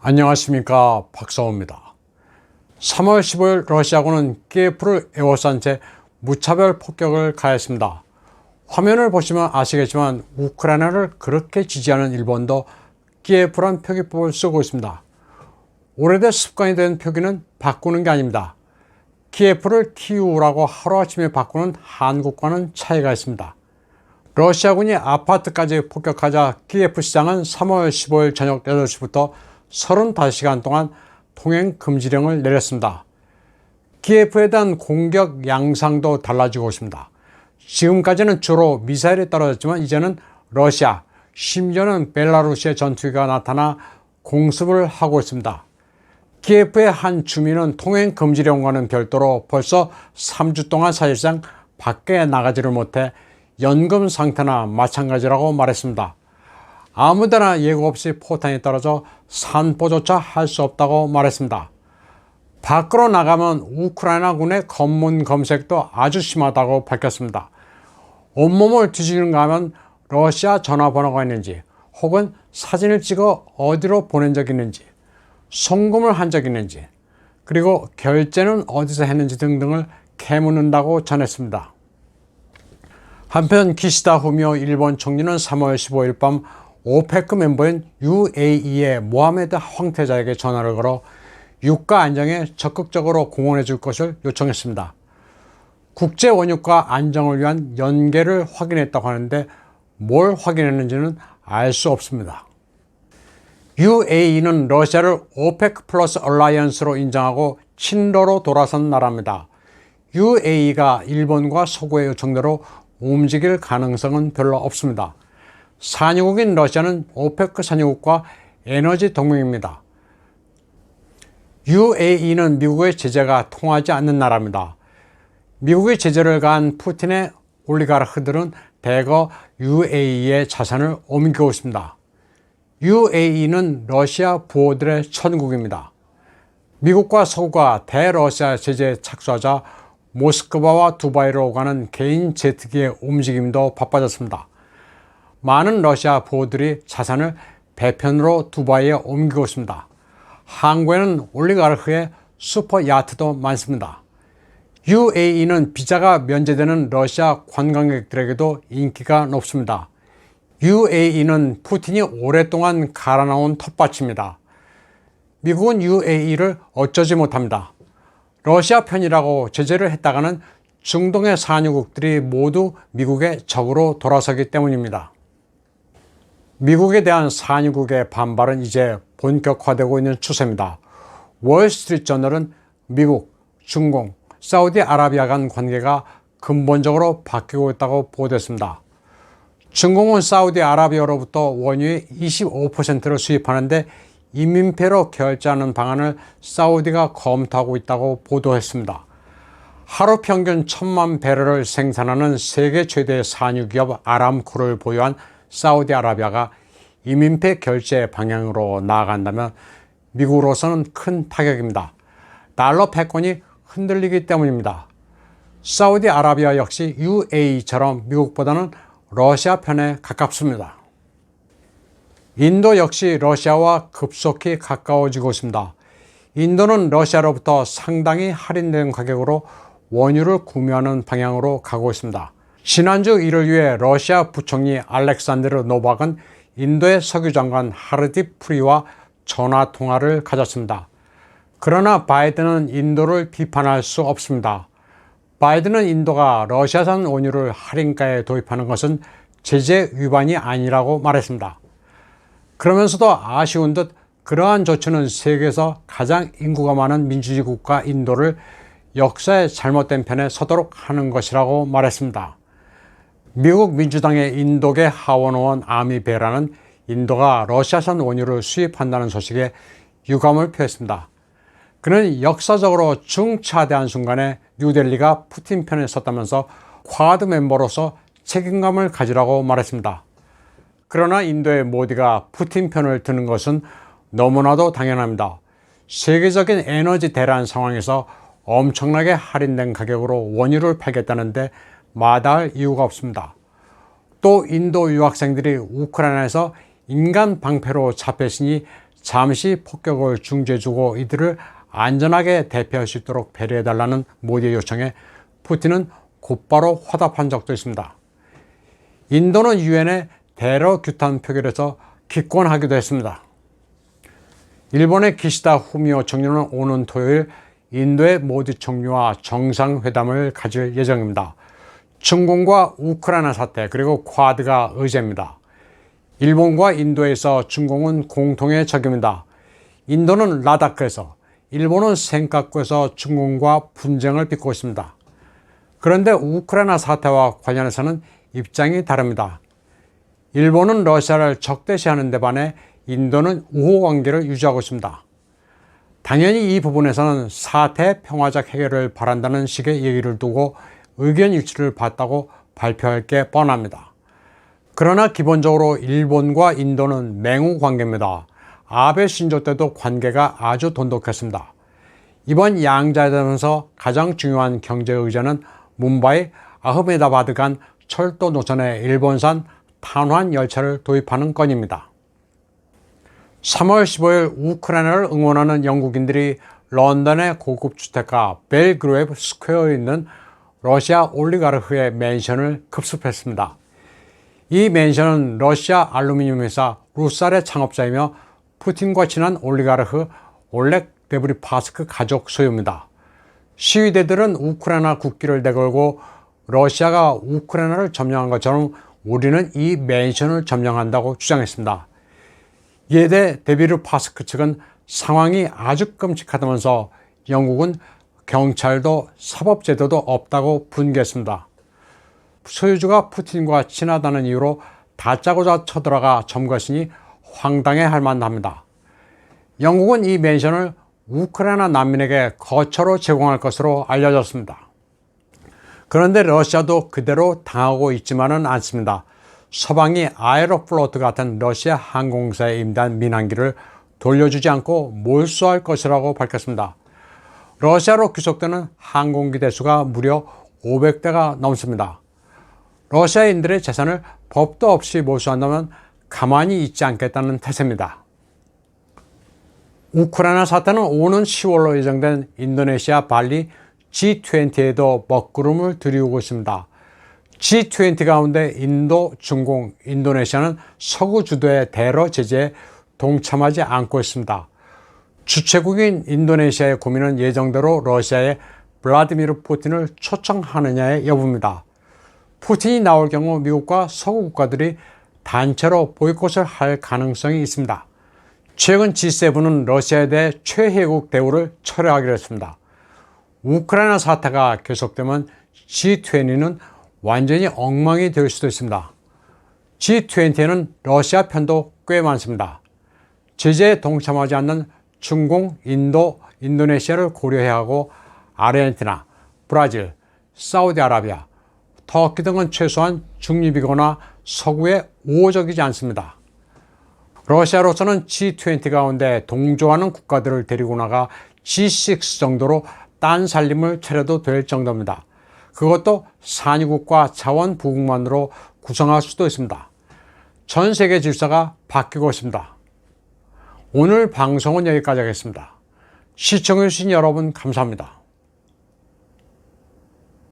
안녕하십니까, 박사호입니다. 3월 15일 러시아군은 키예프를 에워싼 채 무차별 폭격을 가했습니다. 화면을 보시면 아시겠지만 우크라이나를 그렇게 지지하는 일본도 키예프란 표기법을 쓰고 있습니다. 오래된 습관이 된 표기는 바꾸는 게 아닙니다. 키예프를 키우라고 하루아침에 바꾸는 한국과는 차이가 있습니다. 러시아군이 아파트까지 폭격하자 키예프 시장은 3월 15일 저녁 8시부터 35시간 동안 통행 금지령을 내렸습니다. 키예프에 대한 공격 양상도 달라지고 있습니다. 지금까지는 주로 미사일이 떨어졌지만 이제는 러시아, 심지어는 벨라루시의 전투기가 나타나 공습을 하고 있습니다. 키예프의 한 주민은 통행 금지령과는 별도로 벌써 3주 동안 사실상 밖에 나가지를 못해 연금 상태나 마찬가지라고 말했습니다. 아무데나 예고 없이 포탄이 떨어져 산보조차 할 수 없다고 말했습니다. 밖으로 나가면 우크라이나군의 검문 검색도 아주 심하다고 밝혔습니다. 온몸을 뒤지는가 하면 러시아 전화번호가 있는지 혹은 사진을 찍어 어디로 보낸 적이 있는지 송금을 한 적이 있는지 그리고 결제는 어디서 했는지 등등을 캐묻는다고 전했습니다. 한편 기시다 후미오 일본 총리는 3월 15일 밤 오페크 멤버인 UAE의 모하메드 황태자에게 전화를 걸어 유가 안정에 적극적으로 공헌해 줄 것을 요청했습니다. 국제 원유가 안정을 위한 연계를 확인했다고 하는데 뭘 확인했는지는 알 수 없습니다. UAE는 러시아를 오페크 플러스 얼라이언스로 인정하고 친러로 돌아선 나라입니다. UAE가 일본과 서구의 요청대로 움직일 가능성은 별로 없습니다. 산유국인 러시아는 오페크 산유국과 에너지 동맹입니다. UAE는 미국의 제재가 통하지 않는 나라입니다. 미국의 제재를 가한 푸틴의 올리가르크들은 대거 UAE의 자산을 옮기고 있습니다. UAE는 러시아 부호들의 천국입니다. 미국과 서구가 대러시아 제재에 착수하자 모스크바와 두바이로 오가는 개인 제트기의 움직임도 바빠졌습니다. 많은 러시아 부호들이 자산을 배편으로 두바이에 옮기고 있습니다. 항구에는 올리가르크의 슈퍼 야트도 많습니다. UAE는 비자가 면제되는 러시아 관광객들에게도 인기가 높습니다. UAE는 푸틴이 오랫동안 갈아놓은 텃밭입니다. 미국은 UAE를 어쩌지 못합니다. 러시아 편이라고 제재를 했다가는 중동의 산유국들이 모두 미국의 적으로 돌아서기 때문입니다. 미국에 대한 산유국의 반발은 이제 본격화되고 있는 추세입니다. 월스트리트저널은 미국, 중공, 사우디아라비아 간 관계가 근본적으로 바뀌고 있다고 보도했습니다. 중공은 사우디아라비아로부터 원유의 25%를 수입하는데 인민폐로 결제하는 방안을 사우디가 검토하고 있다고 보도했습니다. 하루 평균 1000만 배럴을 생산하는 세계 최대의 산유기업 아람코를 보유한 사우디아라비아가 이민폐 결제 방향으로 나아간다면 미국으로서는 큰 타격입니다. 달러 패권이 흔들리기 때문입니다. 사우디아라비아 역시 UAE처럼 미국보다는 러시아 편에 가깝습니다. 인도 역시 러시아와 급속히 가까워지고 있습니다. 인도는 러시아로부터 상당히 할인된 가격으로 원유를 구매하는 방향으로 가고 있습니다. 지난주 이를 위해 러시아 부총리 알렉산드르 노박은 인도의 석유장관 하르딥 프리와 전화통화를 가졌습니다. 그러나 바이든은 인도를 비판할 수 없습니다. 바이든은 인도가 러시아산 원유를 할인가에 도입하는 것은 제재 위반이 아니라고 말했습니다. 그러면서도 아쉬운 듯 그러한 조치는 세계에서 가장 인구가 많은 민주주의 국가 인도를 역사의 잘못된 편에 서도록 하는 것이라고 말했습니다. 미국 민주당의 인도계 하원의원 아미 베라는 인도가 러시아산 원유를 수입한다는 소식에 유감을 표했습니다. 그는 역사적으로 중차대한 순간에 뉴델리가 푸틴 편에 섰다면서 쿼드 멤버로서 책임감을 가지라고 말했습니다. 그러나 인도의 모디가 푸틴 편을 드는 것은 너무나도 당연합니다. 세계적인 에너지 대란 상황에서 엄청나게 할인된 가격으로 원유를 팔겠다는데 마다할 이유가 없습니다. 또 인도 유학생들이 우크라이나에서 인간 방패로 잡혔으니 잠시 폭격을 중지해주고 이들을 안전하게 대피할 수 있도록 배려해달라는 모디의 요청에 푸틴은 곧바로 화답한 적도 있습니다. 인도는 유엔에 대러 규탄 표결에서 기권하기도 했습니다. 일본의 기시다 후미오 총리는 오는 토요일 인도의 모디 총리와 정상회담을 가질 예정입니다. 중공과 우크라이나 사태 그리고 쿼드가 의제입니다. 일본과 인도에서 중공은 공통의 적입니다. 인도는 라다크에서, 일본은 센카쿠에서 중공과 분쟁을 빚고 있습니다. 그런데 우크라이나 사태와 관련해서는 입장이 다릅니다. 일본은 러시아를 적대시하는 데 반해 인도는 우호관계를 유지하고 있습니다. 당연히 이 부분에서는 사태 평화적 해결을 바란다는 식의 얘기를 두고 의견 일치를 봤다고 발표할 게 뻔합니다. 그러나 기본적으로 일본과 인도는 맹우 관계입니다. 아베 신조 때도 관계가 아주 돈독했습니다. 이번 양자회담에서 가장 중요한 경제 의제는 뭄바이 아흐메다바드 간 철도 노선에 일본산 탄환 열차를 도입하는 건입니다. 3월 15일 우크라이나를 응원하는 영국인들이 런던의 고급 주택가 벨그레이브 스퀘어에 있는 러시아 올리가르흐의 맨션을 급습했습니다. 이 맨션은 러시아 알루미늄 회사 루살의 창업자이며 푸틴과 친한 올리가르흐 올렉 데브리파스크 가족 소유입니다. 시위대들은 우크라이나 국기를 내걸고 러시아가 우크라이나를 점령한 것처럼 우리는 이 맨션을 점령한다고 주장했습니다. 이에 대해 데비르파스크 측은 상황이 아주 끔찍하다면서 영국은 경찰도 사법제도도 없다고 분개했습니다. 소유주가 푸틴과 친하다는 이유로 다짜고짜 쳐들어가 점거했으니 황당해할 만합니다. 영국은 이 맨션을 우크라이나 난민에게 거처로 제공할 것으로 알려졌습니다. 그런데 러시아도 그대로 당하고 있지만은 않습니다. 서방이 아에로플로트 같은 러시아 항공사에 임대한 민항기를 돌려주지 않고 몰수할 것이라고 밝혔습니다. 러시아로 귀속되는 항공기 대수가 무려 500대가 넘습니다. 러시아인들의 재산을 법도 없이 몰수한다면 가만히 있지 않겠다는 태세입니다. 우크라이나 사태는 오는 10월로 예정된 인도네시아 발리 G20에도 먹구름을 들이우고 있습니다. G20 가운데 인도, 중공, 인도네시아는 서구 주도의 대러 제재에 동참하지 않고 있습니다. 주최국인 인도네시아의 고민은 예정대로 러시아의 블라디미르 푸틴을 초청하느냐의 여부입니다. 푸틴이 나올 경우 미국과 서구 국가들이 단체로 보이콧을 할 가능성이 있습니다. 최근 G7은 러시아에 대해 최혜국 대우를 철회하기로 했습니다. 우크라이나 사태가 계속되면 G20는 완전히 엉망이 될 수도 있습니다. G20에는 러시아 편도 꽤 많습니다. 제재에 동참하지 않는 중공, 인도, 인도네시아를 고려해야 하고 아르헨티나, 브라질, 사우디아라비아, 터키 등은 최소한 중립이거나 서구에 우호적이지 않습니다. 러시아로서는 G20 가운데 동조하는 국가들을 데리고 나가 G6 정도로 딴 살림을 차려도 될 정도입니다. 그것도 산유국과 자원부국만으로 구성할 수도 있습니다. 전 세계 질서가 바뀌고 있습니다. 오늘 방송은 여기까지 하겠습니다. 시청해주신 여러분 감사합니다.